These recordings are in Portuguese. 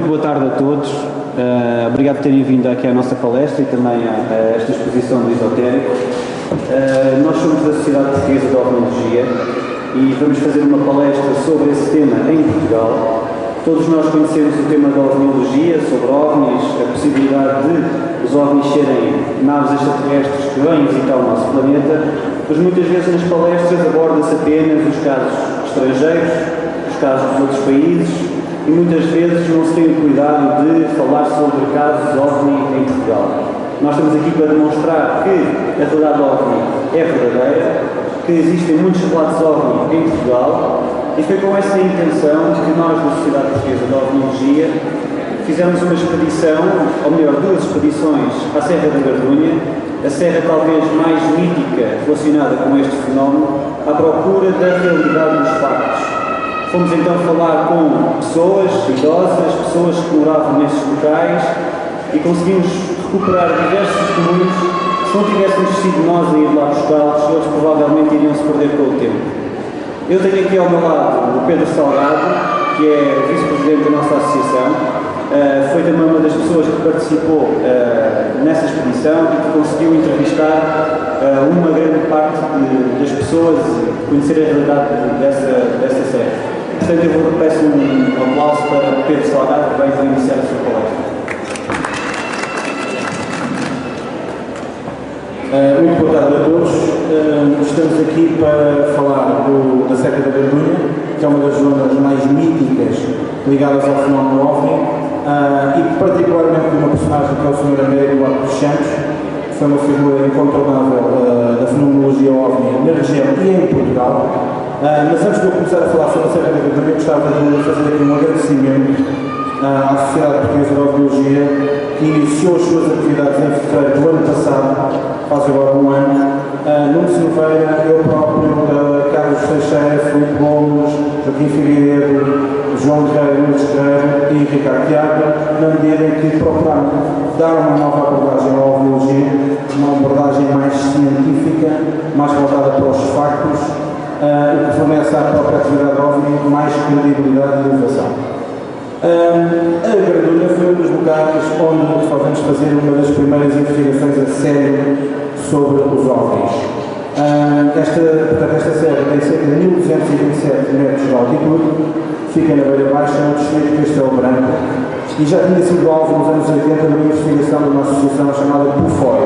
Boa tarde a todos, obrigado por terem vindo aqui à nossa palestra e também a esta exposição do Esotérico. Nós somos da Sociedade Portuguesa de Ovnologia e vamos fazer uma palestra sobre esse tema em Portugal. Todos nós conhecemos o tema da ovnologia, sobre ovnis, a possibilidade de os ovnis serem naves extraterrestres que vêm visitar o nosso planeta, mas muitas vezes nas palestras aborda-se apenas os casos estrangeiros, os casos de outros países, e muitas vezes não se tem o cuidado de falar sobre casos OVNI em Portugal. Nós estamos aqui para demonstrar que a realidade OVNI é verdadeira, que existem muitos relatos OVNI em Portugal, e foi com essa intenção que nós, da Sociedade Portuguesa de Ovnologia, fizemos uma expedição, ou melhor, duas expedições à Serra da Gardunha, a serra talvez mais mítica relacionada com este fenómeno, à procura da realidade dos factos. Fomos então falar com pessoas idosas, pessoas que moravam nesses locais e conseguimos recuperar diversos testemunhos. Se não tivéssemos sido nós a ir lá buscá-los, eles provavelmente iriam se perder com o tempo. Eu tenho aqui ao meu lado o Pedro Salgado, que é o vice-presidente da nossa associação. Foi também uma das pessoas que participou nessa expedição e que conseguiu entrevistar uma grande parte das pessoas e conhecer a realidade dessa serra. Portanto, eu peço um aplauso para Pedro Salgado, que vai iniciar a sua palestra. Muito boa tarde a todos. Estamos aqui para falar da Serra da Gardunha, que é uma das zonas mais míticas ligadas ao fenómeno OVNI, e particularmente de uma personagem que é o Sr. Américo dos Santos, que foi uma figura incontornável da fenomenologia OVNI na região e em Portugal. Mas antes de eu começar a falar sobre a Serra da Gardunha, gostava de fazer aqui um agradecimento à Sociedade Portuguesa de Ovnologia, que iniciou as suas atividades em fevereiro do ano passado, faz agora um ano. Nuno Silveira, eu próprio, Carlos Teixeira, Filipe Gomes, Joaquim Figueiredo, João Guerreiro, Luís Guerreiro e Ricardo Tiago, na medida em que procuraram dar uma nova abordagem à ovnologia, uma abordagem mais científica, mais voltada para os factos, o que fornece à própria atividade OVNI mais credibilidade e inovação. A Gardunha foi um dos locais onde vamos fazer uma das primeiras investigações a sério sobre os OVNIs. Esta serra tem cerca de 1227 metros de altitude, fica na beira baixa, no distrito de Castelo Branco, e já tinha sido alvo nos anos 80 de uma investigação de uma associação chamada PUFOI.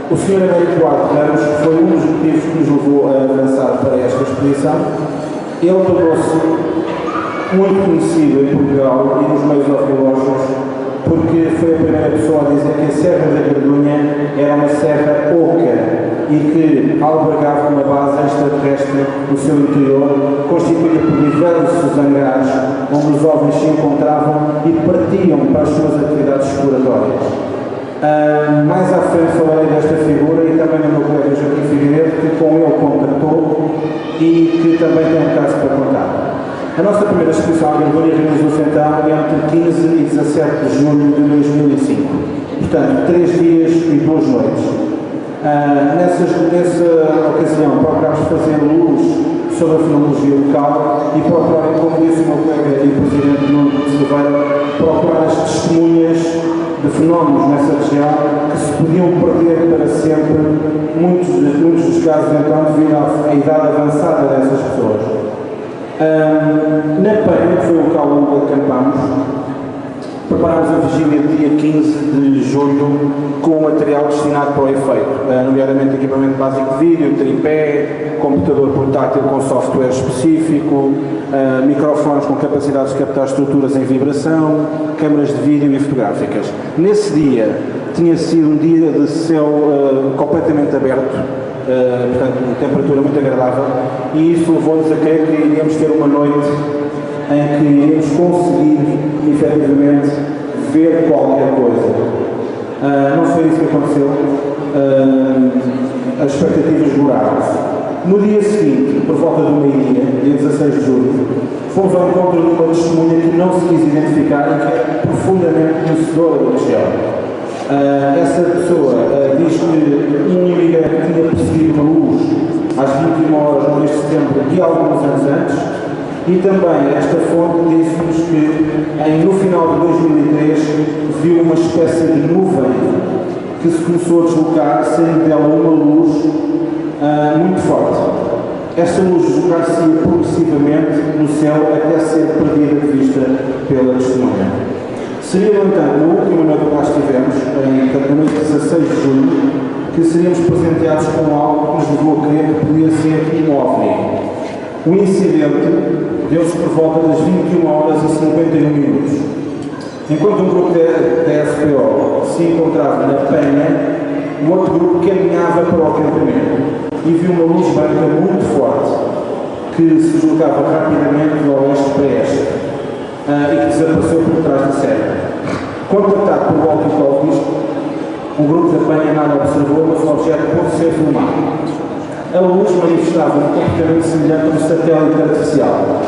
O Sr. Américo Duarte Ramos foi um dos motivos que nos levou a avançar para esta expedição. Ele tornou-se muito conhecido em Portugal e nos meios arqueológicos porque foi a primeira pessoa a dizer que a Serra da Gardunha era uma serra oca e que albergava uma base extraterrestre no seu interior, constituída por diversos hangares onde os OVNIs se encontravam e partiam para as suas atividades exploratórias. Mais à frente falarei desta figura e também do meu colega Joaquim Figueiredo, que com ele contactou e que também tem um caso para contar. A nossa primeira expedição à Gardunha realizou-se então entre 15 e 17 de julho de 2005. Portanto, 3 dias e 2 noites. Nessa ocasião, procurámos fazer luz sobre a fenomenologia local e procurar, como disse o meu colega e o presidente Nuno Silveira, procurar as testemunhas de fenómenos nessa região que se podiam perder para sempre, muitos dos casos então devido à idade avançada dessas pessoas. Na Penha, que foi o local onde acampámos, preparámos a vigília de dia 15 de julho com material destinado para o efeito, nomeadamente equipamento básico de vídeo, tripé, computador portátil com software específico, microfones com capacidade de captar estruturas em vibração, câmaras de vídeo e fotográficas. Nesse dia tinha sido um dia de céu completamente aberto, portanto, uma temperatura muito agradável, e isso levou-nos a crer que iríamos ter uma noite em que iríamos conseguir, efetivamente, ver qualquer coisa. Não foi isso que aconteceu. As expectativas duraram-se. No dia seguinte, por volta do meio-dia, dia 16 de julho, fomos ao encontro de uma testemunha que não se quis identificar e que é profundamente conhecedora da região. Essa pessoa diz que um imigrante tinha percebido uma luz às 21 horas no mês de setembro de alguns anos antes E também esta fonte disse-nos que no final de 2003 viu uma espécie de nuvem que se começou a deslocar, saindo dela uma luz muito forte. Esta luz deslocar-se progressivamente no céu até ser perdida de vista pela testemunha. Seria, no entanto, na última noite que lá estivemos, na noite 16 de julho, que seríamos presenteados com algo que nos levou a crer que podia ser um OVNI. O incidente deu-se por volta das 21 horas e 51 minutos. Enquanto um grupo da SPO se encontrava na Penha, um outro grupo caminhava para o acampamento e viu uma luz branca muito forte que se deslocava rapidamente do oeste para este e que desapareceu por trás da serra. Contactado por walkie-talkies, o grupo da Penha nada observou, mas o objeto pôde ser filmado. A luz manifestava um comportamento semelhante a um satélite artificial.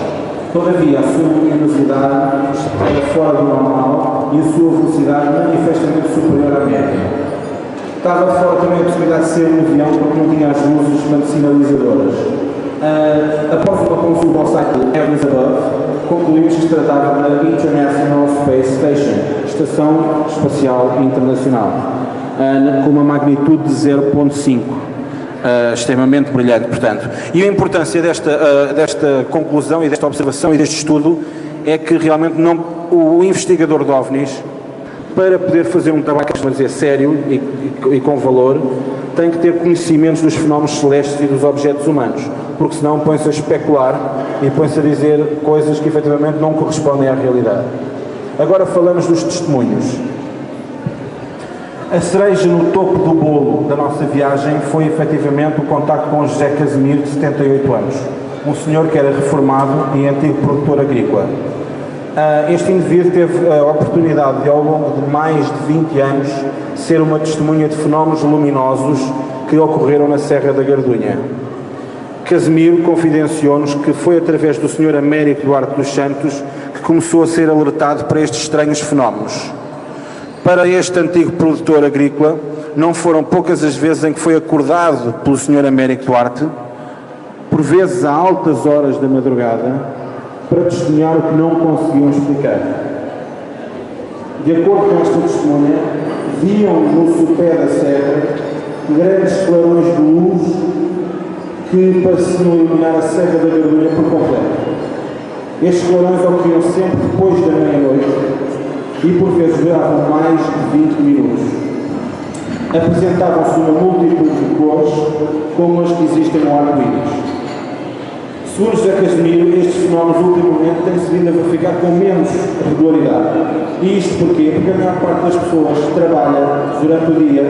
Todavia, a sua luminosidade era fora do normal e a sua velocidade manifestamente superior à média. Estava fora também a possibilidade de ser um avião porque não tinha as luzes sinalizadoras. Após uma consulta ao site Heavens Above, concluímos que se tratava da International Space Station, Estação Espacial Internacional, com uma magnitude de 0.5. Extremamente brilhante, portanto. E a importância desta conclusão e desta observação e deste estudo é que realmente o investigador de OVNIs, para poder fazer um trabalho, que dizer, sério e com valor, tem que ter conhecimentos dos fenómenos celestes e dos objetos humanos, porque senão põe-se a especular e põe-se a dizer coisas que efetivamente não correspondem à realidade. Agora falamos dos testemunhos. A cereja no topo do bolo da nossa viagem foi efetivamente o contacto com José Casimiro, de 78 anos, um senhor que era reformado e antigo produtor agrícola. Este indivíduo teve a oportunidade de, ao longo de mais de 20 anos, ser uma testemunha de fenómenos luminosos que ocorreram na Serra da Gardunha. Casimiro confidenciou-nos que foi através do Sr. Américo Duarte dos Santos que começou a ser alertado para estes estranhos fenómenos. Para este antigo produtor agrícola, não foram poucas as vezes em que foi acordado pelo Sr. Américo Duarte, por vezes a altas horas da madrugada, para testemunhar o que não conseguiam explicar. De acordo com esta testemunha, viam no sopé da serra grandes clarões de luz que pareciam iluminar a Serra da Gardunha por completo. Estes clarões ocorriam sempre depois da meia-noite e por vezes duravam mais de 20 minutos. Apresentavam-se uma multitude de cores como as que existem no arco-íris. Segundo José Casimiro, estes fenómenos ultimamente têm-se vindo a verificar com menos regularidade. E isto porquê? Porque a maior parte das pessoas trabalha durante o dia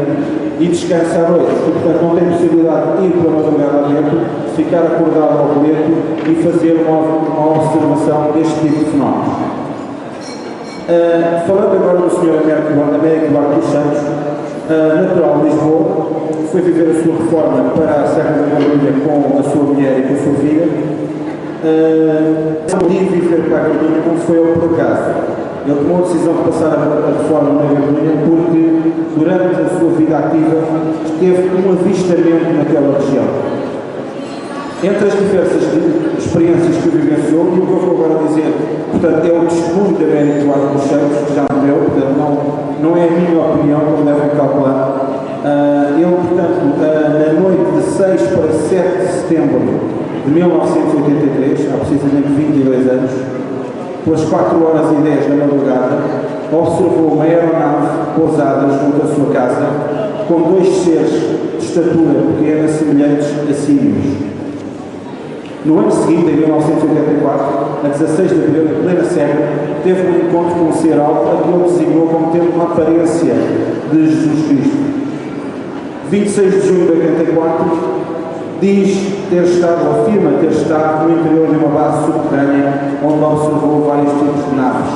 e descansa à noite. Portanto, não tem possibilidade de ir pela madrugada dentro, ficar acordado ao colete e fazer uma observação deste tipo de fenómenos. Falando agora do Sr. Américo Duarte dos Santos, natural de Lisboa, foi viver a sua reforma para a Serra da Gardunha com a sua mulher e com a sua filha. Decidiu viver para a Gardunha como foi ao por acaso. Ele tomou a decisão de passar a reforma na Gardunha porque, durante a sua vida ativa, teve um avistamento naquela região. Entre as diversas experiências que vivenciou, e o que eu vou agora dizer, portanto, é o testemunho de Américo Duarte dos Santos, que já morreu, portanto, não é a minha opinião, como devem calcular. Ele, portanto, na noite de 6 para 7 de setembro de 1983, há precisamente 22 anos, pelas 4 horas e 10 da madrugada, observou uma aeronave pousada junto à sua casa, com 2 seres de estatura pequena semelhantes a símios. No ano seguinte, em 1984, a 16 de abril, em plena Serra, teve um encontro com um ser alto a que ele designou como tendo uma aparência de Jesus Cristo. 26 de junho de 84, diz ter estado, ou afirma ter estado no interior de uma base subterrânea onde observou vários tipos de naves.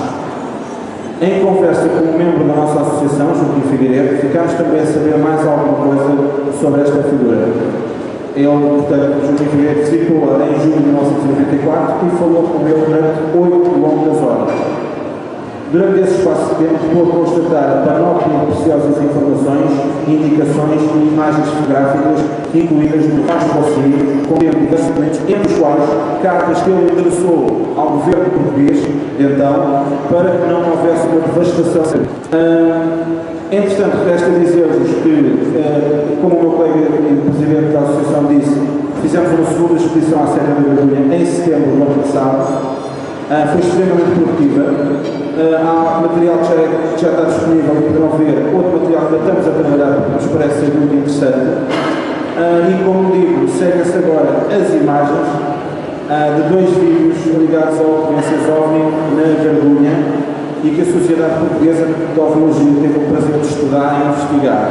Em conversa com um membro da nossa associação, Joaquim Figueiredo, ficámos também a saber mais alguma coisa sobre esta figura. Ele, portanto, Joaquim Figueiredo visitou-a em julho de 1994 e falou com ele durante 8 longas horas. Durante esse espaço de tempo, pôde constatar a panóplia de preciosas informações, indicações e imagens fotográficas incluídas no rastro auxílio, contendo documentos entre os quais cartas que ele endereçou ao governo português, então, para que não houvesse uma devastação. Entretanto, resta dizer-vos que, como o meu colega e presidente da associação disse, fizemos uma segunda exposição à Serra da Gradunha em setembro do ano passado. Foi extremamente produtiva. Há material que já está disponível e poderão ver outro material que estamos a trabalhar porque nos parece ser muito interessante. E como digo, seguem-se agora as imagens de 2 vídeos ligados a ocorrências OVNI na Gradunha e que a Sociedade Portuguesa de Ovnologia teve o prazer de estudar e investigar.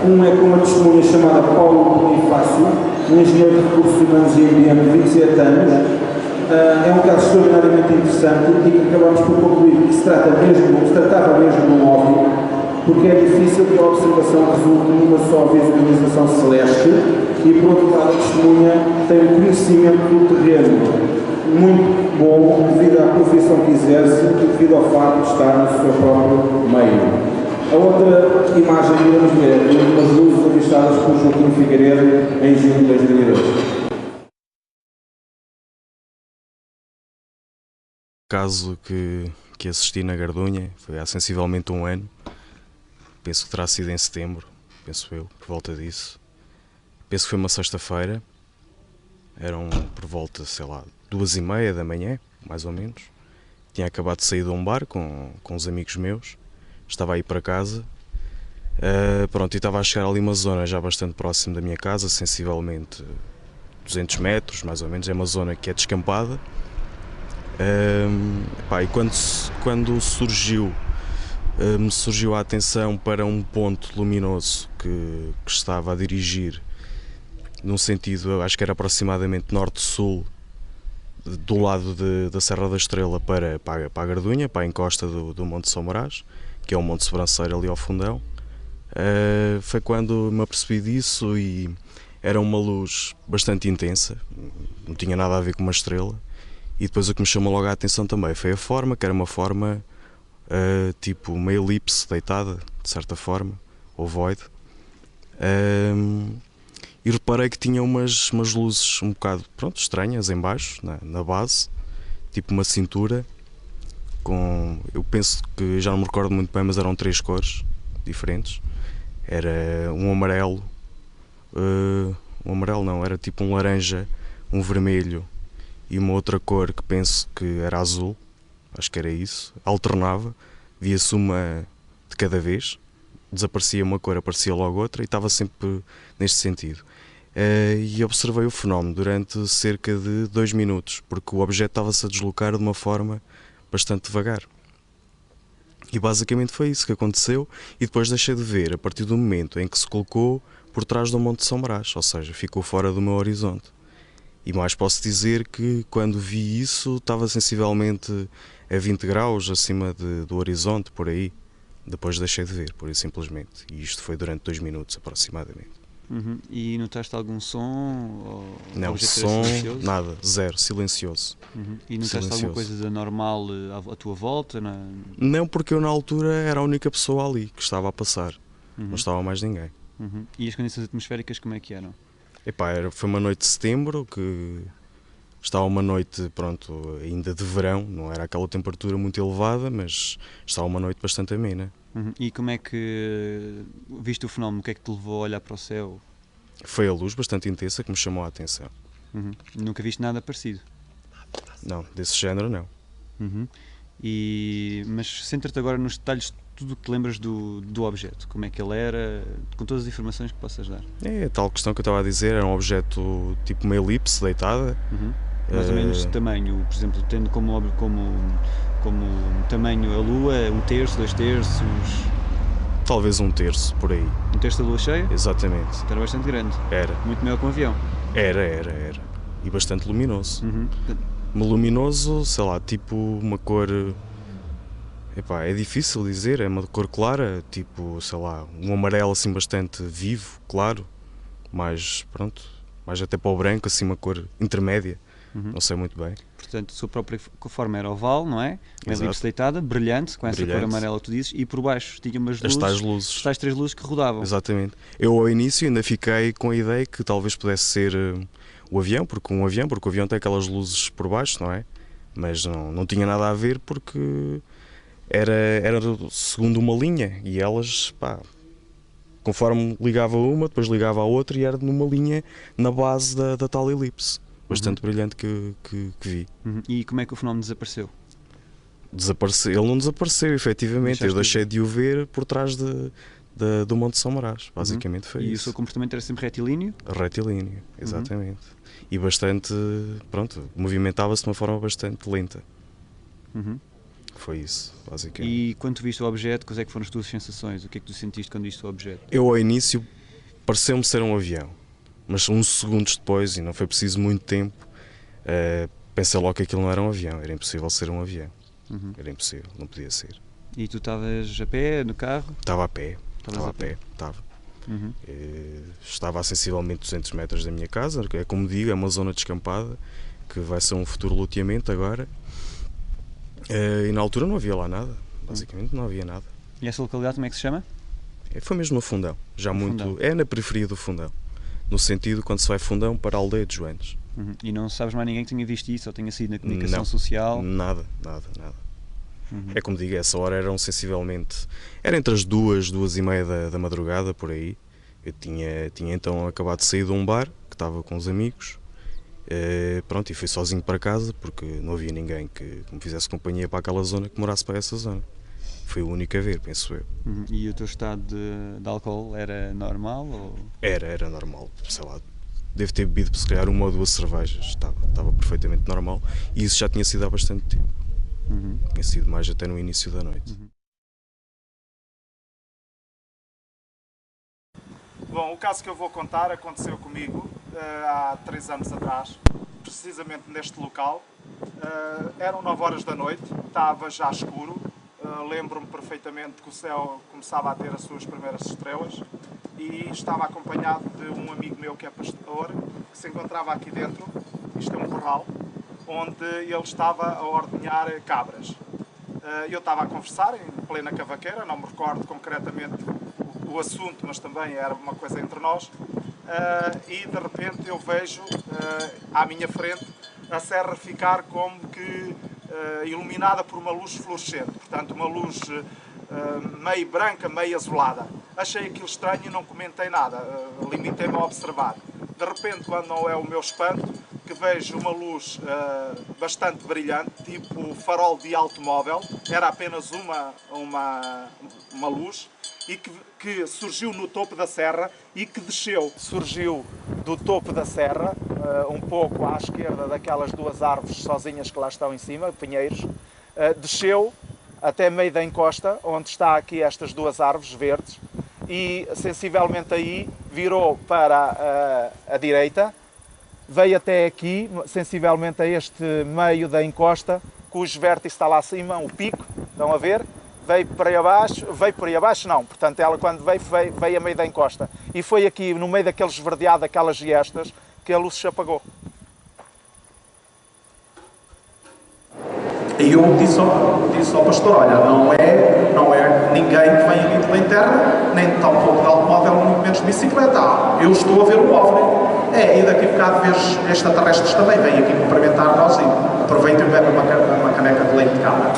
Um é com uma testemunha chamada Paulo Bonifácio, um engenheiro de recursos humanos e ambiente de 27 anos. É um caso extraordinariamente interessante e que acabamos por concluir que se tratava mesmo de um OVNI, porque é difícil que a observação resulte numa só visualização celeste e, por outro lado, a testemunha tem um conhecimento do terreno muito bom devido à profissão que exerce e devido ao facto de estar no seu próprio meio. A outra imagem que iremos ver é de umas luzes avistadas por Joaquim Figueiredo em junho de 2002. O caso que assisti na Gardunha foi há sensivelmente um ano, penso que terá sido em setembro, penso eu, por volta disso. Penso que foi uma sexta-feira, eram por volta, sei lá, 2h30 da manhã, mais ou menos. Tinha acabado de sair de um bar com uns amigos meus, estava a ir para casa, pronto, e estava a chegar ali uma zona já bastante próximo da minha casa, sensivelmente 200 metros, mais ou menos, é uma zona que é descampada. E quando me surgiu a atenção para um ponto luminoso que estava a dirigir num sentido, acho que era aproximadamente norte-sul, do lado da Serra da Estrela para a Gardunha, para a encosta do Monte São Brás, que é o Monte Sobranceiro ali ao fundão. Foi quando me apercebi disso e era uma luz bastante intensa, não tinha nada a ver com uma estrela. E depois o que me chamou logo a atenção também foi a forma, que era uma forma tipo uma elipse deitada, de certa forma, ovoide. E reparei que tinha umas luzes um bocado, pronto, estranhas em baixo, na base, tipo uma cintura, eu penso que, já não me recordo muito bem, mas eram 3 cores diferentes. Era um amarelo não, era tipo um laranja, um vermelho e uma outra cor que penso que era azul, acho que era isso, alternava, via-se uma de cada vez, desaparecia uma cor, aparecia logo outra e estava sempre neste sentido. E observei o fenómeno durante cerca de 2 minutos, porque o objeto estava-se a deslocar de uma forma bastante devagar. E basicamente foi isso que aconteceu e depois deixei de ver a partir do momento em que se colocou por trás do Monte São Brás, ou seja, ficou fora do meu horizonte. E mais posso dizer que quando vi isso estava sensivelmente a 20 graus acima do horizonte, por aí. Depois deixei de ver, por aí simplesmente. E isto foi durante 2 minutos aproximadamente. Uhum. E notaste algum som? Não, som, nada, zero, silencioso. Uhum. E notaste alguma coisa de anormal à tua volta? Não, porque eu na altura era a única pessoa ali que estava a passar. Uhum. Não estava mais ninguém. Uhum. E as condições atmosféricas como é que eram? Foi uma noite de setembro, que estava uma noite, pronto, ainda de verão, não era aquela temperatura muito elevada, mas estava uma noite bastante amena. Uhum. E como é que viste o fenómeno? O que é que te levou a olhar para o céu? Foi a luz bastante intensa que me chamou a atenção. Uhum. Nunca viste nada parecido? Não, desse género não. Uhum. Mas centra-te agora nos detalhes de tudo o que te lembras do objeto, como é que ele era, com todas as informações que possas dar. É a tal questão que eu estava a dizer, era um objeto tipo uma elipse deitada. Uhum. Mais ou menos de tamanho, por exemplo, tendo como tamanho a Lua, 1/3, 2/3, talvez 1/3, por aí. 1/3 da Lua cheia? Exatamente. Então era bastante grande. Era. Muito maior que um avião. Era. E bastante luminoso. Uhum. Luminoso, sei lá, tipo uma cor... é difícil dizer, é uma cor clara, tipo, sei lá, um amarelo assim bastante vivo, claro, mais até para o branco, assim uma cor intermédia, não sei muito bem. Portanto, a sua própria forma era oval, não é? Uma Exato. elipse deitada, brilhante, com essa cor Brilhante. amarela que tu dizes, e por baixo tinha umas As luzes, tais luzes. as tais 3 luzes que rodavam. Exatamente. Eu ao início ainda fiquei com a ideia que talvez pudesse ser o avião, porque o avião tem aquelas luzes por baixo, não é? Mas não tinha nada a ver porque era segundo uma linha e elas, pá, conforme ligava uma, depois ligava a outra e era numa linha na base da tal elipse. Bastante brilhante que vi. E como é que o fenómeno desapareceu? Ele não desapareceu, efetivamente. Deixaste Eu deixei de o ver por trás do Monte São Brás. Basicamente foi E isso. o seu comportamento era sempre retilíneo? Retilíneo, exatamente. E bastante, pronto, movimentava-se de uma forma bastante lenta. Foi isso, basicamente. E quando tu viste o objeto, quais é que foram as tuas sensações? O que é que tu sentiste quando viste o objeto? Eu ao início pareceu-me ser um avião, mas uns segundos depois, e não foi preciso muito tempo, pensei logo que aquilo não era um avião, era impossível ser um avião. Era impossível, não podia ser. E tu estavas a pé, no carro? Estava a pé, Estavas a pé. estava. Estava a sensivelmente 200 metros da minha casa, é como digo, é uma zona descampada, que vai ser um futuro loteamento agora. E na altura não havia lá nada, basicamente não havia nada. E essa localidade como é que se chama? Foi mesmo no Fundão, já No muito. Fundão. É na periferia do Fundão, no sentido quando se vai Fundão para a aldeia de Joanes. E não sabes mais ninguém que tenha visto isso ou tenha sido na comunicação Não. social? Nada. É como digo, essa hora eram sensivelmente. Era entre as 2h30 da madrugada, por aí. Eu tinha então acabado de sair de um bar, que estava com os amigos. Pronto, e fui sozinho para casa, porque não havia ninguém que me fizesse companhia para aquela zona, que morasse para essa zona. Foi o único a ver, penso eu. E o teu estado de álcool era normal? Ou... Era normal, sei lá. Devo ter bebido, se calhar, 1 ou 2 cervejas. Estava perfeitamente normal. E isso já tinha sido há bastante tempo. Tinha sido mais até no início da noite. Bom, o caso que eu vou contar aconteceu comigo há 3 anos atrás, precisamente neste local. Eram 9 horas da noite, estava já escuro. Lembro-me perfeitamente que o céu começava a ter as suas primeiras estrelas e estava acompanhado de um amigo meu que é pastor, que se encontrava aqui dentro. Isto é um corral, onde ele estava a ordenhar cabras. Eu estava a conversar em plena cavaqueira, não me recordo concretamente o assunto, mas também era uma coisa entre nós, e de repente eu vejo à minha frente a serra ficar como que iluminada por uma luz fluorescente, portanto uma luz meio branca, meio azulada. Achei aquilo estranho e não comentei nada, limitei-me a observar. De repente, quando não é o meu espanto, que vejo uma luz bastante brilhante, tipo farol de automóvel, era apenas uma luz, e que surgiu no topo da serra e que desceu. Surgiu do topo da serra, um pouco à esquerda daquelas 2 árvores sozinhas que lá estão em cima, pinheiros, desceu até meio da encosta, onde está aqui estas 2 árvores verdes, e sensivelmente aí virou para a direita, veio até aqui, sensivelmente a este meio da encosta, cujo vértice está lá acima, o pico, estão a ver? Veio por aí abaixo não, portanto ela quando veio a meio da encosta. E foi aqui, no meio daquele esverdeado, daquelas giestas, que a luz se apagou. E eu disse ao pastor, olha, não é ninguém que vem aqui de Lenterra, nem tampouco de automóvel, muito menos de bicicleta. Eu estou a ver o OVNI. E daqui a bocado vês extraterrestres também, vêm aqui cumprimentar-nos e aproveitam e bebem uma caneca de leite de cabra.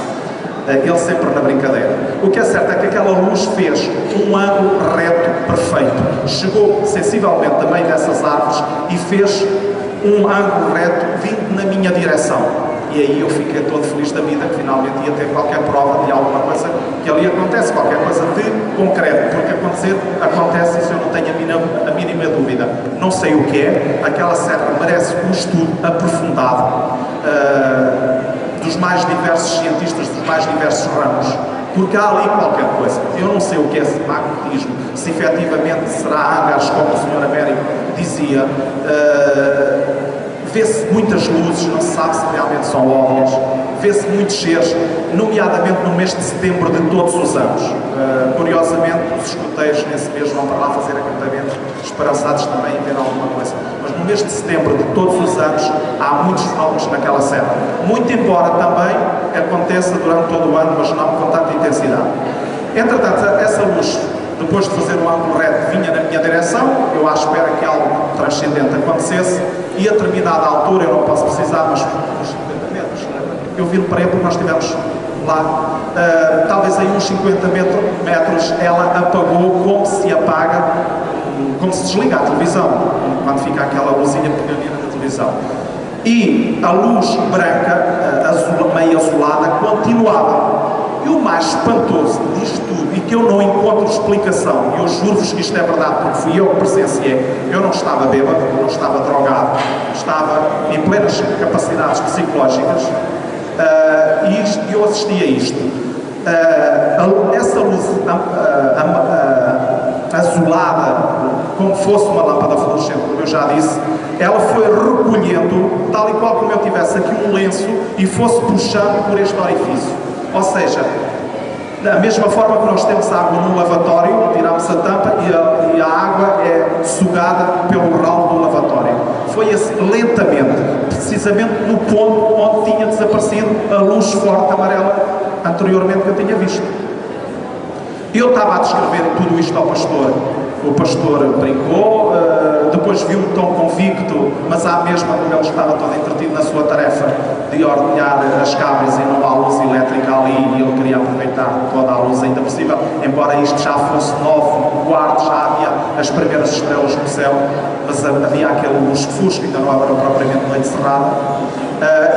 Ele sempre na brincadeira. O que é certo é que aquela luz fez um ângulo reto perfeito. Chegou sensivelmente também dessas árvores e fez um ângulo reto vindo na minha direção. E aí eu fiquei todo feliz da vida que finalmente ia ter qualquer prova de alguma coisa que ali acontece, qualquer coisa de concreto, porque acontece, isso eu não tenho a mínima dúvida. Não sei o que é, aquela serra merece um estudo aprofundado dos mais diversos cientistas, dos mais diversos ramos, porque há ali qualquer coisa. Eu não sei o que é esse magnetismo, se efetivamente será hangars, como o Sr. Américo dizia. Vê-se muitas luzes, não se sabe se realmente são OVNIs, vê-se muitos seres, nomeadamente no mês de setembro de todos os anos. Curiosamente, os escuteiros nesse mês vão para lá fazer acampamentos, esperançados também em ver alguma coisa. Mas no mês de setembro de todos os anos, há muitos fenómenos naquela serra. Muito embora também aconteça durante todo o ano, mas não com tanta intensidade. Entretanto, essa luz, depois de fazer um ângulo reto, vinha na minha direção, eu à espera que algo transcendente acontecesse, e a determinada altura, eu não posso precisar, mas uns 50 metros, eu viro para ele porque nós estivemos lá, talvez aí uns 50 metros, ela apagou como se apaga, como se desliga a televisão, quando fica aquela luzinha pequenina da televisão. E a luz branca, meio azulada, continuava. E o mais espantoso disto tudo, e que eu não encontro explicação, e eu juro-vos que isto é verdade, porque fui eu que presenciei, eu não estava bêbado, não estava drogado, estava em plenas capacidades psicológicas, e eu assisti a isto. Essa luz azulada, como fosse uma lâmpada fluorescente, como eu já disse, ela foi recolhendo, tal e qual como eu tivesse aqui um lenço, e fosse puxando por este orifício. Ou seja, da mesma forma que nós temos água no lavatório, tiramos a tampa e a água é sugada pelo ralo do lavatório. Foi assim, lentamente, precisamente no ponto onde tinha desaparecido a luz forte amarela anteriormente que eu tinha visto. Eu estava a descrever tudo isto ao pastor. O pastor brincou, depois viu-me tão convicto, mas à mesma, como ele estava todo entretido na sua tarefa de ordenhar as cabras e não há luz elétrica ali, e ele queria aproveitar toda a luz ainda possível, embora isto já fosse 9h15, já havia as primeiras estrelas no céu, mas havia aquele lusco-fusco, ainda não era propriamente noite cerrada.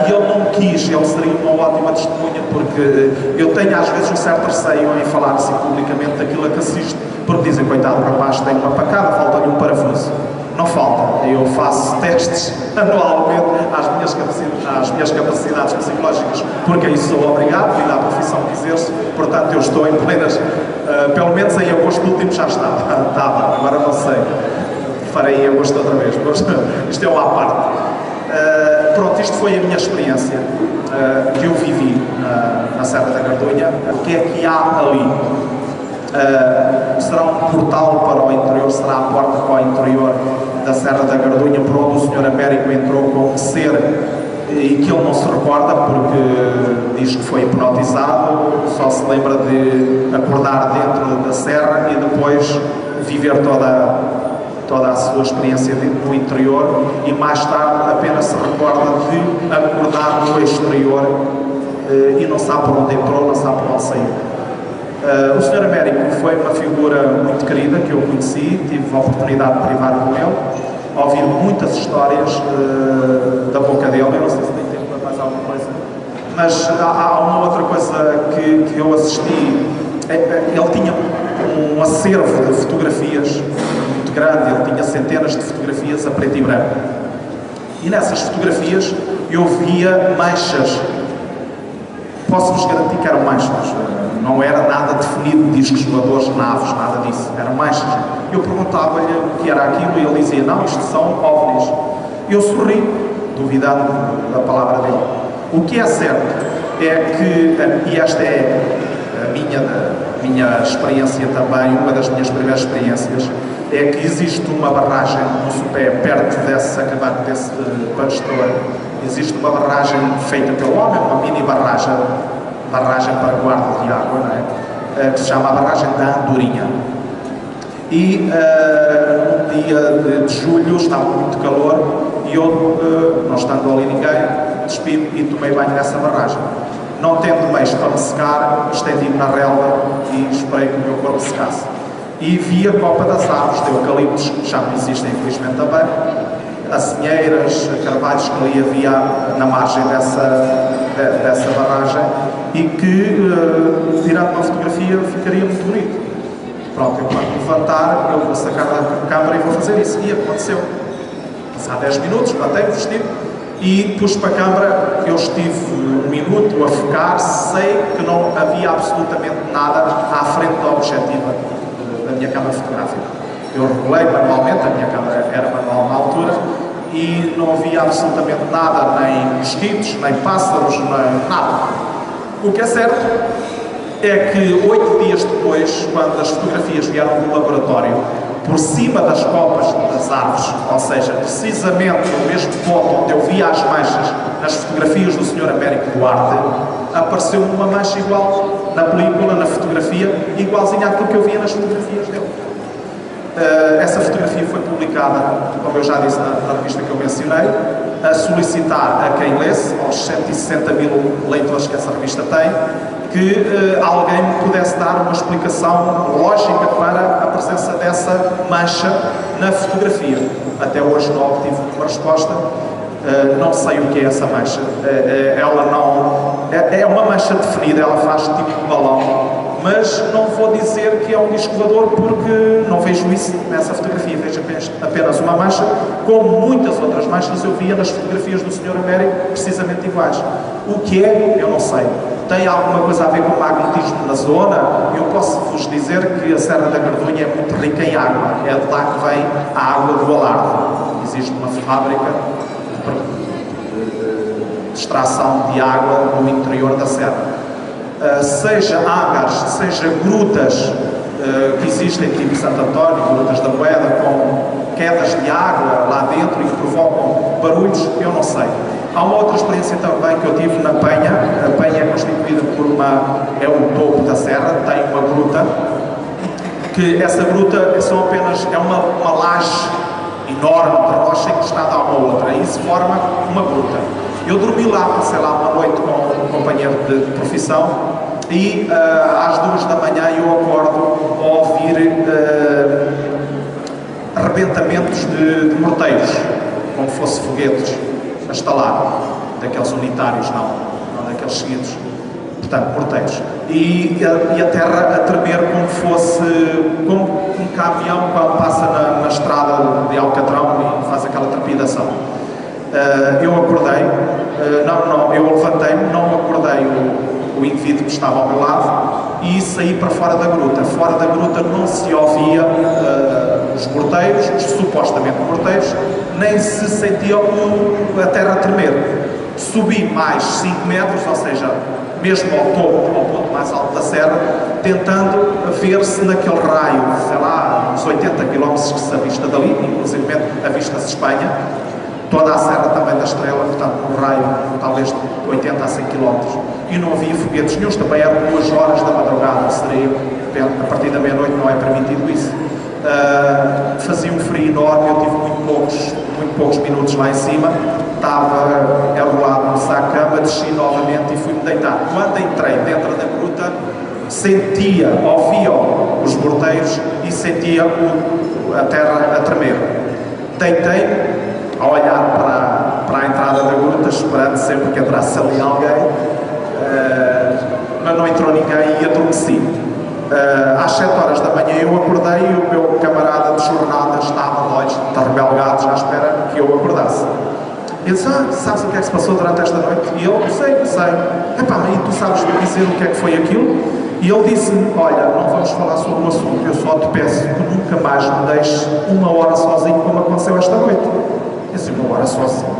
E ele não quis, ele seria uma ótima testemunha, porque eu tenho às vezes um certo receio em falar assim publicamente daquilo a que assisto, porque dizem, coitado, o rapaz tem uma pacada, falta-lhe um parafuso. Não falta, eu faço testes anualmente às minhas capacidades psicológicas, porque a isso sou obrigado, devido à profissão que exerço, portanto eu estou em plenas, pelo menos em agosto último já estava, agora não sei, farei em agosto outra vez, mas isto é uma à parte. Pronto, isto foi a minha experiência que eu vivi na Serra da Gardunha. O que é que há ali? Será um portal para o interior, será a porta para o interior da Serra da Gardunha, por onde o Sr. Américo entrou com um ser e que ele não se recorda porque diz que foi hipnotizado, só se lembra de acordar dentro da serra e depois viver toda a sua experiência no interior, e mais tarde apenas se recorda de acordar no exterior e não sabe por onde entrou, não sabe por onde saiu. O Sr. Américo foi uma figura muito querida que eu conheci, tive a oportunidade de privar com ele, ouvir muitas histórias da boca dele. Eu não sei se tem tempo para mais alguma coisa, mas há uma outra coisa que eu assisti. Ele tinha um acervo de fotografias muito grande, ele tinha centenas de fotografias a preto e branco, e nessas fotografias eu via manchas. Posso-vos garantir que eram manchas, não era nada definido, discos voadores, naves, nada disso, eram manchas. Eu perguntava-lhe o que era aquilo e ele dizia, não, isto são OVNIs. Eu sorri, duvidando da palavra dele. O que é certo é que, e esta é a minha experiência também, uma das minhas primeiras experiências, é que existe uma barragem no Sopé, perto desse acabado desse pastor, existe uma barragem feita pelo homem, uma mini barragem para guarda de água, não é? Que se chama a barragem da Andorinha. E no dia de julho estava muito calor e eu, não estando ali ninguém, despi-me e tomei banho nessa barragem. Não tendo meios para me secar, estendi-me na relva e esperei que o meu corpo secasse. E vi a copa das árvores de eucaliptos, que já não existem infelizmente também, acinheiras, carvalhos que ali havia na margem dessa barragem e que, tirando uma fotografia, ficaria muito bonito. Pronto, eu quando me levantar, eu vou sacar da câmara e vou fazer isso. E aconteceu. Passar 10 minutos, plantei o vestido e pus para a câmara. Eu estive 1 minuto a focar, sei que não havia absolutamente nada à frente da objetiva da minha câmara fotográfica. Eu regulei manualmente, a minha câmara era manual na altura, e não havia absolutamente nada, nem mosquitos, nem pássaros, nem nada. O que é certo é que 8 dias depois, quando as fotografias vieram do laboratório, por cima das copas das árvores, ou seja, precisamente no mesmo ponto onde eu via as manchas nas fotografias do Sr. Américo Duarte, apareceu uma mancha igual na película, na fotografia, igualzinha àquilo que eu via nas fotografias dele. Essa fotografia foi publicada, como eu já disse na revista que eu mencionei, a solicitar a quem lesse, aos 160 mil leitores que essa revista tem, que alguém me pudesse dar uma explicação lógica para a presença dessa mancha na fotografia. Até hoje não obtive uma resposta. Não sei o que é essa mancha. Ela não... É uma mancha definida, ela faz tipo de balão, mas não vou dizer que é um disco voador porque não vejo isso nessa fotografia, vejo apenas uma mancha, como muitas outras manchas eu via nas fotografias do Sr. Américo, precisamente iguais. O que é, eu não sei. Tem alguma coisa a ver com o magnetismo na zona? Eu posso vos dizer que a Serra da Gardunha é muito rica em água, é de lá que vem a água do Alarde. Existe uma fábrica de extração de água no interior da serra. Seja hangars, seja grutas que existem, tipo Santo António, grutas da Moeda, com quedas de água lá dentro e que provocam barulhos, eu não sei. Há uma outra experiência também que eu tive na Penha. A Penha é constituída por é o topo da serra, tem uma gruta, que essa gruta é uma laje enorme de rocha encostada a uma outra, e isso forma uma gruta. Eu dormi lá, passei lá uma noite com um companheiro de profissão e às 2 da manhã eu acordo a ouvir arrebentamentos de morteiros, como fosse foguetes a estalar, daqueles unitários, não daqueles seguidos, portanto, morteiros. E a terra a tremer como um caminhão quando passa na estrada de Alcatrão e faz aquela trepidação. Eu acordei, eu levantei-me, não acordei o indivíduo que estava ao meu lado e saí para fora da gruta. Fora da gruta não se ouvia os morteiros, os supostamente morteiros, nem se sentia a terra tremer. Subi mais 5 metros, ou seja, mesmo ao topo, ao ponto mais alto da serra, tentando ver se naquele raio, sei lá, uns 80 km que se avista dali, inclusive avista-se Espanha, toda a serra também da Estrela, portanto, um raio talvez de 80 a 100 km. E não havia foguetes nenhums, também eram 2 horas da madrugada, seria, a partir da meia-noite não é permitido isso. Fazia um frio enorme, eu tive muito poucos minutos lá em cima, estava enrolado à cama, desci novamente e fui-me deitar. Quando entrei dentro da gruta, ouvia os morteiros e sentia a terra a tremer. Deitei-me a olhar para a entrada da gruta, esperando sempre que entrasse ali alguém, mas não entrou ninguém e adormeci. Às 7 horas da manhã eu acordei e o meu camarada de jornada estava de olhos rebelgados à espera que eu acordasse. Ele disse, sabes o que é que se passou durante esta noite? E eu, sei. Epá, e tu sabes dizer o que é que foi aquilo? E ele disse-me, olha, não vamos falar sobre o assunto, eu só te peço que nunca mais me deixes 1 hora sozinho como aconteceu esta noite. Eu disse, 1 hora sozinho?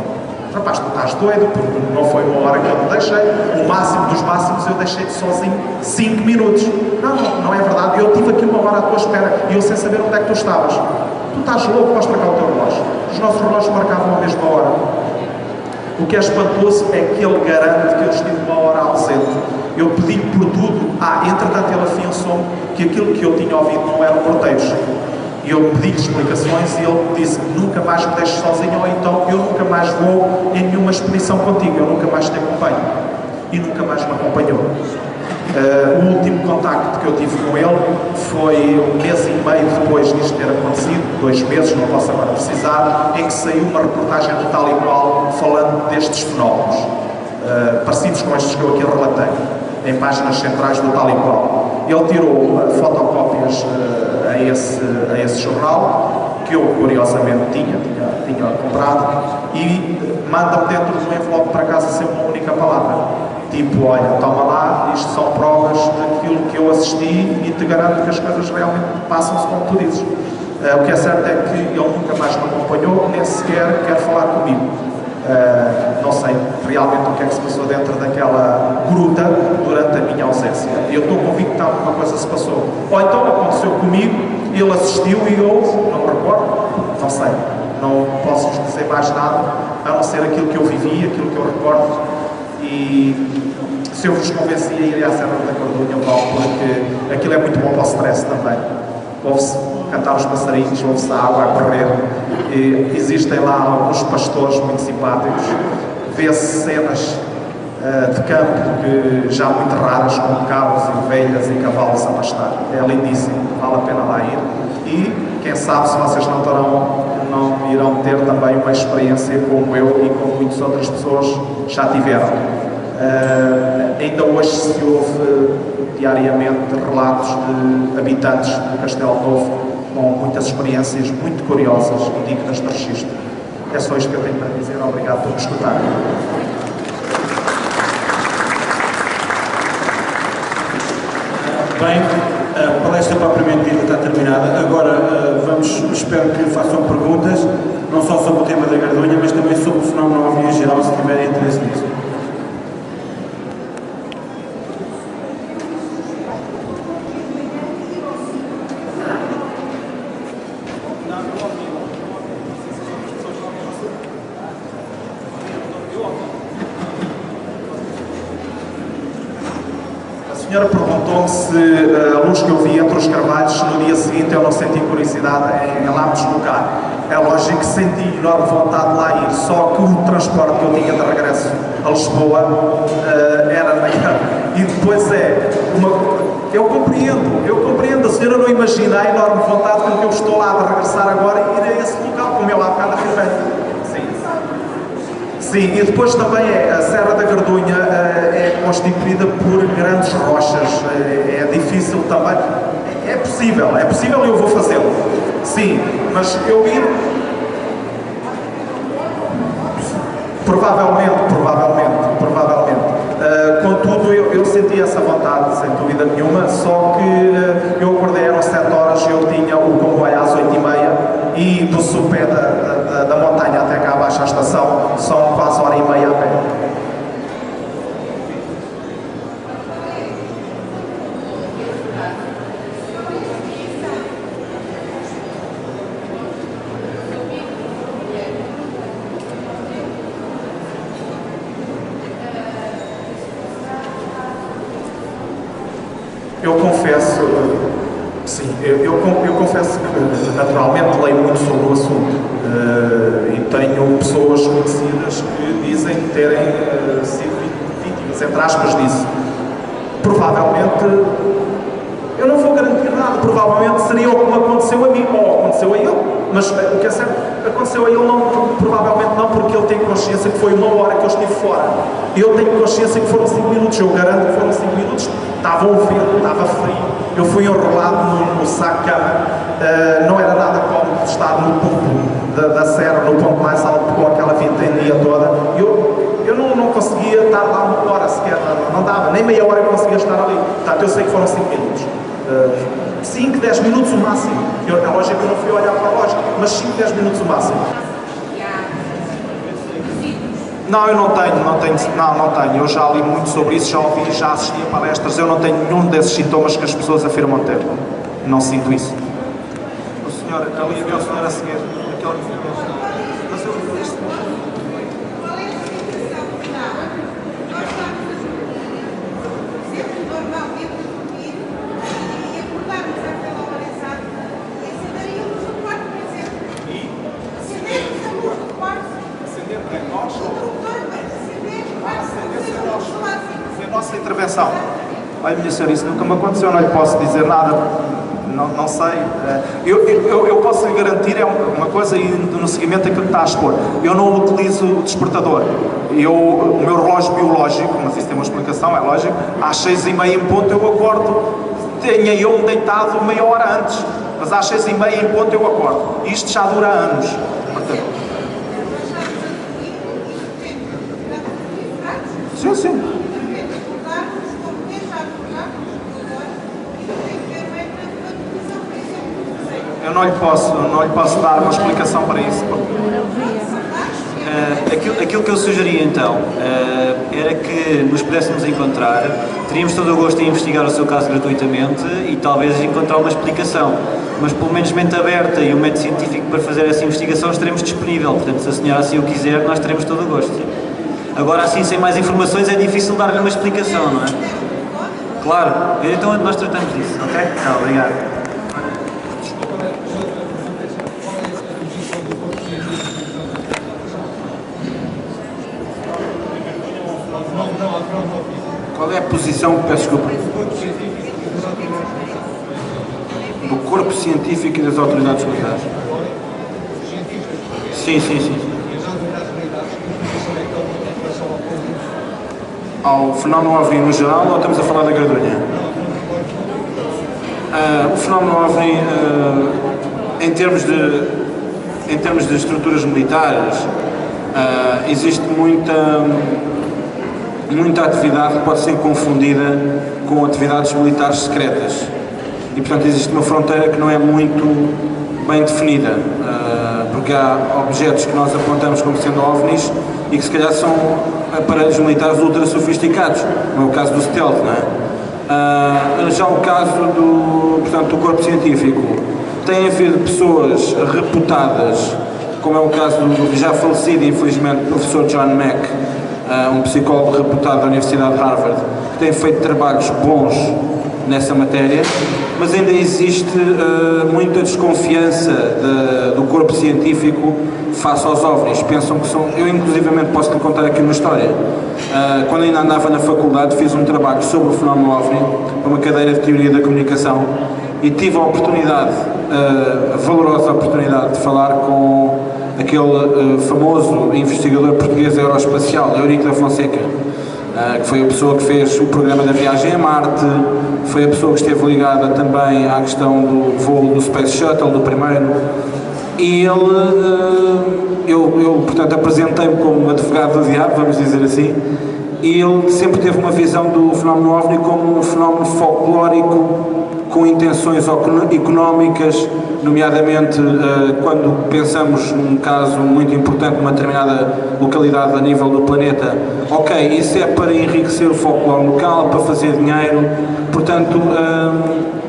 Rapaz, tu estás doido, porque não foi 1 hora que eu te deixei, o máximo dos máximos eu deixei-te sozinho 5 minutos. Não é verdade, eu estive aqui 1 hora à tua espera e eu sem saber onde é que tu estavas. Tu estás louco, mostra cá o teu relógio. Os nossos relógios marcavam a mesma hora. O que é espantoso é que ele garante que eu estive 1 hora ausente. Eu pedi-lhe por tudo. Entretanto ele afiançou-me que aquilo que eu tinha ouvido não eram morteiros. E eu pedi-lhe explicações e ele disse, nunca mais me deixes sozinho, ou então eu nunca mais vou em nenhuma expedição contigo, eu nunca mais te acompanho. E nunca mais me acompanhou. O último contacto que eu tive com ele foi 1 mês e meio depois disto ter acontecido, 2 meses, não posso agora precisar, em que saiu uma reportagem do Tal e Qual falando destes fenómenos, parecidos com estes que eu aqui relatei, em páginas centrais do Tal e Qual. Ele tirou fotocópias a esse jornal, que eu curiosamente tinha comprado, e manda-me dentro de um envelope para casa sempre uma única palavra. Tipo, olha, toma lá, isto são provas daquilo que eu assisti e te garanto que as coisas realmente passam-se como tu dizes. O que é certo é que ele nunca mais me acompanhou, nem sequer quer falar comigo. Não sei realmente o que é que se passou dentro daquela gruta durante a minha ausência. Eu estou convicto que alguma coisa se passou. Ou então aconteceu comigo, ele assistiu e eu não me recordo, não sei. Não posso vos dizer mais nada, a não ser aquilo que eu vivi, aquilo que eu recordo. E se eu vos convenci a ir à Serra da Cardunha, porque aquilo é muito bom para o stress também. Ouve-se cantar os passarinhos, ouve-se a água a correr. E existem lá alguns pastores muito simpáticos. Vê-se cenas de campo que já muito raras, com cabras e ovelhas e cavalos a pastar. É lindíssimo, vale a pena lá ir. E quem sabe se vocês não irão ter também uma experiência como eu e como muitas outras pessoas já tiveram. Ainda hoje se ouve diariamente relatos de habitantes de Castelo Novo com muitas experiências muito curiosas e dignas de registro. É só isto que eu tenho para dizer. Obrigado por me escutarem. Bem, a palestra propriamente dita está terminada. Agora espero que façam perguntas, não só sobre o tema da Gardunha, mas também sobre o fenómeno OVNI em geral, se tiverem interesse nisso. A senhora perguntou-me se a luz que eu vi entre os carvalhos, no dia seguinte eu não senti curiosidade em lá me deslocar. É lógico que senti enorme vontade de lá ir, só que o transporte que eu tinha de regresso a Lisboa era maior. E depois eu compreendo, a senhora não imagina a enorme vontade com que eu estou lá de regressar agora e ir a esse local, como eu há bocado afirmei. Sim, e depois também a Serra da Gardunha é constituída por grandes rochas, é difícil também, é possível e eu vou fazê-lo, sim, mas eu ir, provavelmente, contudo eu senti essa vontade, sem dúvida nenhuma, só que eu acordei, eram 7 horas, eu tinha o comboio às 8h30 e do sopé da montanha até cá abaixo à estação são quase 1h30 a pé. Eu confesso, sim, eu confesso que naturalmente leio muito sobre o assunto e tenho pessoas conhecidas que dizem terem sido vítimas, entre aspas, disso. Provavelmente, eu não vou garantir nada, provavelmente seria o que me aconteceu a mim, ou aconteceu a ele, mas o que é certo, aconteceu a ele provavelmente não, porque ele tem consciência que foi 1 hora que eu estive fora. Eu tenho consciência que foram 5 minutos, eu garanto que foram 5 minutos, estava um vento, estava frio, eu fui enrolado no saco de cama, não era nada cómodo estar no topo da serra, no ponto mais alto, com aquela ventania toda. Eu não conseguia estar lá 1 hora sequer, não dava, nem meia hora eu conseguia estar ali. Portanto, eu sei que foram 5 minutos. 5, 10 minutos o máximo. A lógica que eu não fui olhar para a lógica, mas 5, 10 minutos o máximo. Não, eu não tenho. Eu já li muito sobre isso, já ouvi, já assisti a palestras. Eu não tenho nenhum desses sintomas que as pessoas afirmam ter. Não sinto isso. O senhor, ali, aquele senhor a seguir, mas eu vi isto. Nossa intervenção. Olha, minha senhora, isso nunca me aconteceu, não lhe posso dizer nada, não sei. Eu posso lhe garantir, é uma coisa, e no seguimento daquilo que está a expor, eu não utilizo o despertador. O meu relógio biológico, mas isso tem uma explicação, é lógico, às 6h30 em ponto eu acordo, tenha eu deitado meia hora antes, mas às 6h30 em ponto eu acordo. Isto já dura anos. Portanto, sim. Eu não lhe posso dar uma explicação para isso. Aquilo que eu sugeria então era que nos pudéssemos encontrar, teríamos todo o gosto em investigar o seu caso gratuitamente e talvez encontrar uma explicação, mas pelo menos mente aberta e um método científico para fazer essa investigação estaremos disponível, portanto se a senhora assim o quiser nós teremos todo o gosto. Agora assim sem mais informações é difícil dar-lhe uma explicação, não é? Claro, então nós tratamos disso, ok? Tá, obrigado. Qual é a posição, peço desculpa, do corpo científico e das autoridades militares? Sim. Ao fenómeno OVNI no geral ou estamos a falar da Gradunha? O fenómeno OVNI, em termos de estruturas militares, existe muita atividade que pode ser confundida com atividades militares secretas e, portanto, existe uma fronteira que não é muito bem definida, porque há objetos que nós apontamos como sendo OVNIs e que se calhar são aparelhos militares ultra sofisticados, não é o caso do stealth, não é? Já o caso do corpo científico, tem havido pessoas reputadas, como é o caso do já falecido, infelizmente, professor John Mack, um psicólogo reputado da Universidade de Harvard, que tem feito trabalhos bons nessa matéria, mas ainda existe muita desconfiança do corpo científico face aos OVNIs. Pensam que são... Eu, inclusivamente, posso lhe contar aqui uma história. Quando ainda andava na faculdade, fiz um trabalho sobre o fenómeno OVNI, para uma cadeira de Teoria da Comunicação, e tive a oportunidade, a valorosa oportunidade, de falar com aquele famoso investigador português aeroespacial, Eurico da Fonseca, que foi a pessoa que fez o programa da viagem a Marte, foi a pessoa que esteve ligada também à questão do voo do Space Shuttle, do primeiro, e eu portanto, apresentei-me como advogado do diabo, vamos dizer assim, e ele sempre teve uma visão do fenómeno OVNI como um fenómeno folclórico com intenções económicas, nomeadamente quando pensamos num caso muito importante numa determinada localidade a nível do planeta, ok, isso é para enriquecer o folclore local, para fazer dinheiro, portanto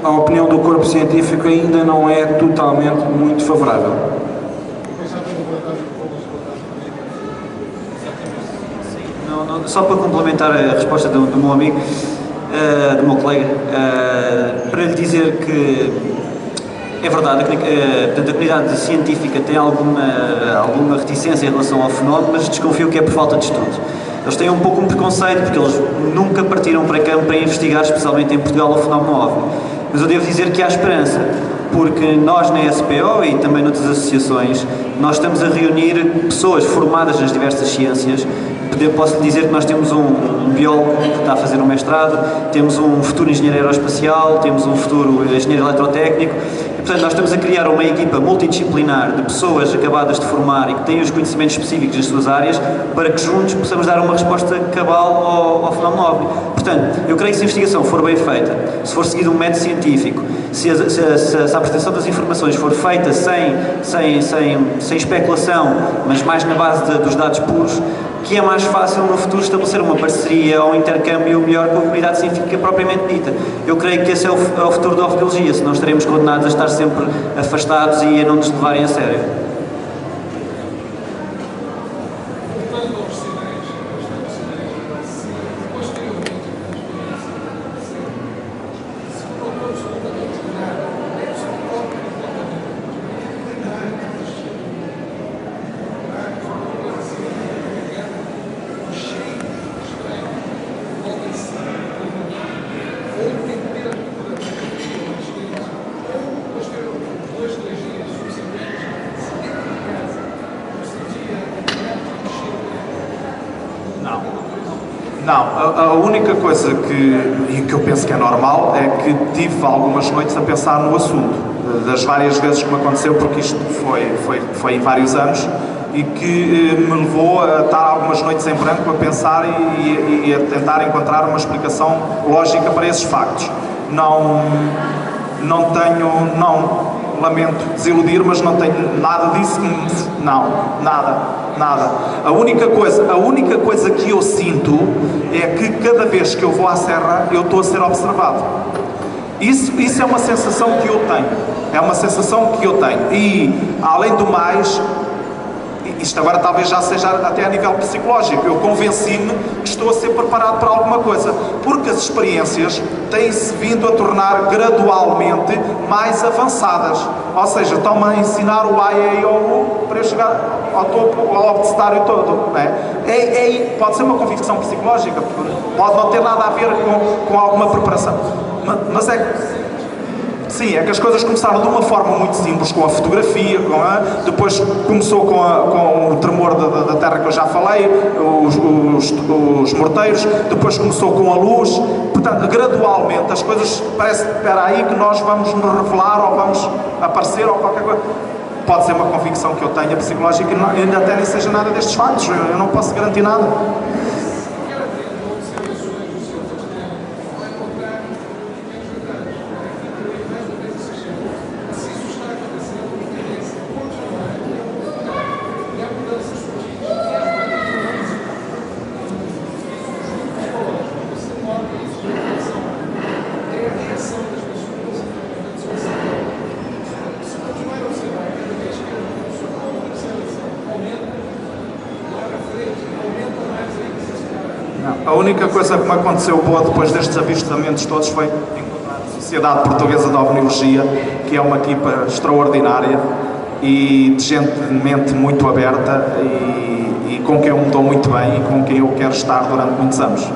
a opinião do corpo científico ainda não é totalmente muito favorável. Só para complementar a resposta do meu amigo, do meu colega, para lhe dizer que é verdade, portanto, a comunidade científica tem alguma reticência em relação ao fenómeno, mas desconfio que é por falta de estudo. Eles têm um pouco um preconceito, porque eles nunca partiram para campo para investigar, especialmente em Portugal, o fenómeno OVNI. Mas eu devo dizer que há esperança, porque nós na SPO e também noutras associações, nós estamos a reunir pessoas formadas nas diversas ciências. Posso lhe dizer que nós temos um biólogo que está a fazer um mestrado, temos um futuro engenheiro aeroespacial, temos um futuro engenheiro eletrotécnico, e portanto nós estamos a criar uma equipa multidisciplinar de pessoas acabadas de formar e que têm os conhecimentos específicos das suas áreas, para que juntos possamos dar uma resposta cabal ao fenómeno OVNI. Portanto, eu creio que se a investigação for bem feita, se for seguido um método científico, se a apresentação das informações for feita sem especulação, mas mais na base dos dados puros, que é mais fácil no futuro estabelecer uma parceria ou um intercâmbio melhor com a comunidade científica propriamente dita. Eu creio que esse é o futuro da ovniologia, senão estaremos condenados a estar sempre afastados e a não nos levarem a sério. Não, a única coisa que eu penso que é normal é que tive algumas noites a pensar no assunto, das várias vezes que me aconteceu, porque isto foi em vários anos, e que me levou a estar algumas noites em branco a pensar e a tentar encontrar uma explicação lógica para esses factos. Não lamento desiludir, mas não tenho nada disso, não, nada. Nada. A única coisa que eu sinto é que cada vez que eu vou à serra, eu estou a ser observado. Isso é uma sensação que eu tenho. É uma sensação que eu tenho. E, além do mais, isto agora talvez já seja até a nível psicológico, eu convenci-me que estou a ser preparado para alguma coisa, porque as experiências têm-se vindo a tornar gradualmente mais avançadas. Ou seja, estão-me a ensinar o A, E, I, O, U para eu chegar ao topo, ao obstáculo todo. Não é? Pode ser uma convicção psicológica, pode não ter nada a ver com alguma preparação. Mas sim, é que as coisas começaram de uma forma muito simples, com a fotografia, depois começou com o tremor da terra que eu já falei, os morteiros, depois começou com a luz. Portanto, gradualmente as coisas, parece que espera aí que nós vamos nos revelar ou vamos aparecer ou qualquer coisa. Pode ser uma convicção que eu tenha psicológica e ainda até nem seja nada destes factos, eu não posso garantir nada. A única coisa que me aconteceu boa depois destes avistamentos todos foi encontrar a Sociedade Portuguesa de Ovniologia, que é uma equipa extraordinária e de gente de mente muito aberta e com quem eu me dou muito bem e com quem eu quero estar durante muitos anos.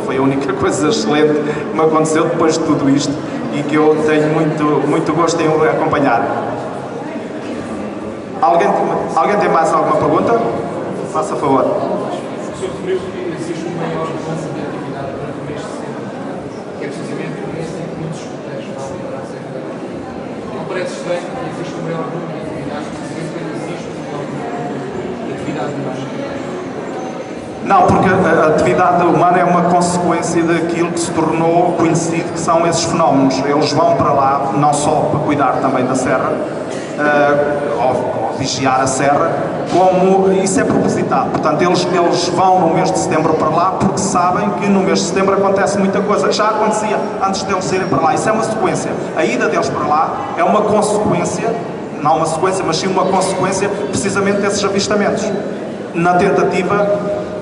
Foi a única coisa excelente que me aconteceu depois de tudo isto e que eu tenho muito gosto em acompanhar. Alguém tem mais alguma pergunta? Faça favor. O senhor referiu que existe um maior volume de atividade durante o mês de setembro, que é precisamente o mês em que muitos escuteiros vão para a Serra da Gordura. Não parece estranho que existe um maior número de atividades, precisamente quando existe um maior número de atividade humana? Não, porque a atividade humana é uma consequência daquilo que se tornou conhecido que são esses fenómenos. Eles vão para lá, não só para cuidar também da serra, ou vigiar a serra, como isso é propositado. Portanto, eles vão no mês de setembro para lá porque sabem que no mês de setembro acontece muita coisa. Já acontecia antes deles irem para lá. Isso é uma sequência. A ida deles para lá é uma consequência, não uma sequência, mas sim uma consequência precisamente desses avistamentos, na tentativa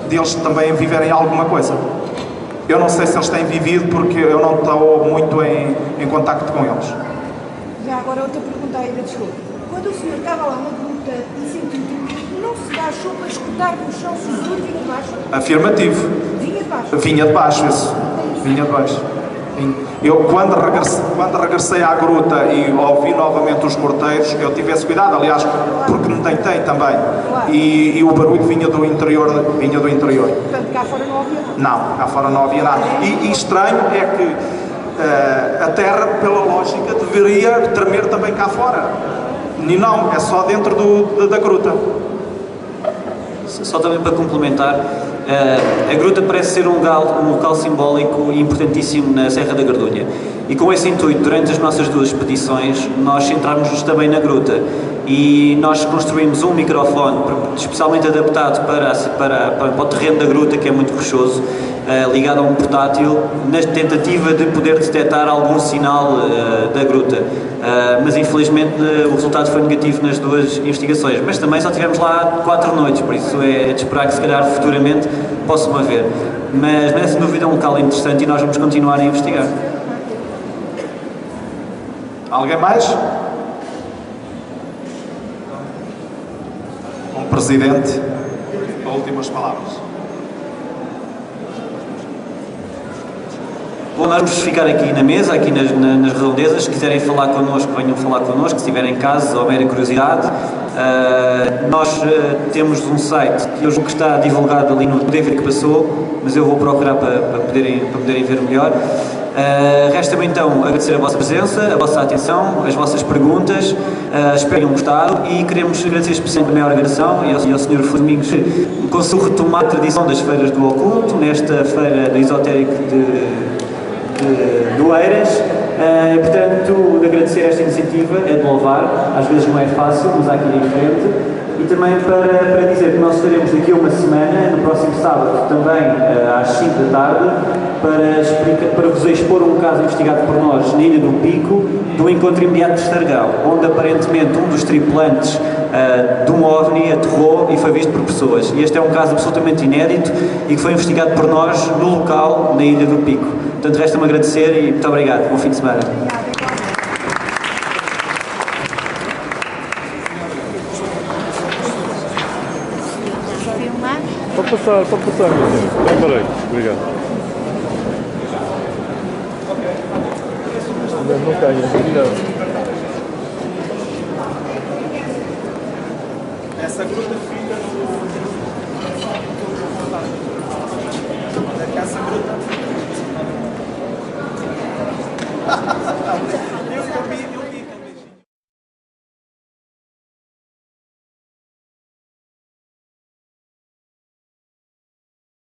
deles também viverem alguma coisa. Eu não sei se eles têm vivido porque eu não estou muito em contacto com eles. Já agora outra pergunta ainda, desculpe. Quando o senhor estava lá na gruta e sentiu que não se baixou para escutar no chão se o som vinha de baixo? Afirmativo. Vinha de baixo? Vinha de baixo, isso. Vinha de baixo. Eu, quando regressei à gruta e ouvi novamente os morteiros, eu tive esse cuidado, aliás, porque me tentei também. E o barulho vinha do interior. Portanto, cá fora não havia nada? Não, cá fora não havia nada. E estranho é que a Terra, pela lógica, deveria tremer também cá fora. E não, é só dentro da gruta. Só também para complementar, a gruta parece ser um local simbólico e importantíssimo na Serra da Gardunha. E com esse intuito, durante as nossas duas expedições, nós centrámos-nos também na gruta. E nós construímos um microfone especialmente adaptado para o terreno da gruta, que é muito rochoso, ligado a um portátil, na tentativa de poder detectar algum sinal da gruta. Mas infelizmente o resultado foi negativo nas duas investigações. Mas também só tivemos lá 4 noites, por isso é de esperar que se calhar futuramente possam haver. Mas sem dúvida é um local interessante e nós vamos continuar a investigar. Alguém mais? Presidente, últimas palavras. Bom, nós vamos ficar aqui na mesa, aqui nas redondezas. Se quiserem falar connosco, venham falar connosco. Se tiverem casos ou mera curiosidade, nós temos um site que hoje está divulgado ali no DVD que passou, mas eu vou procurar para poderem ver melhor. Resta-me então agradecer a vossa presença, a vossa atenção, as vossas perguntas. Espero que tenham gostado e queremos agradecer especialmente também à organização e ao Sr. Domingos que conseguiu retomar a tradição das feiras do oculto, nesta feira do esotérico de Oeiras. Portanto, agradecer esta iniciativa, é de louvar, às vezes não é fácil, mas há que ir em frente. também para dizer que nós estaremos daqui a uma semana, no próximo sábado, também às 5 da tarde, para vos expor um caso investigado por nós na Ilha do Pico, do encontro imediato de Estargal, onde aparentemente um dos tripulantes de um OVNI aterrou e foi visto por pessoas. E este é um caso absolutamente inédito e que foi investigado por nós no local, na Ilha do Pico. Portanto, resta-me agradecer e muito obrigado. Bom fim de semana. Pode passar, meu senhor. Já parei. Obrigado. Não caia, cuidado. Essa gruta fica no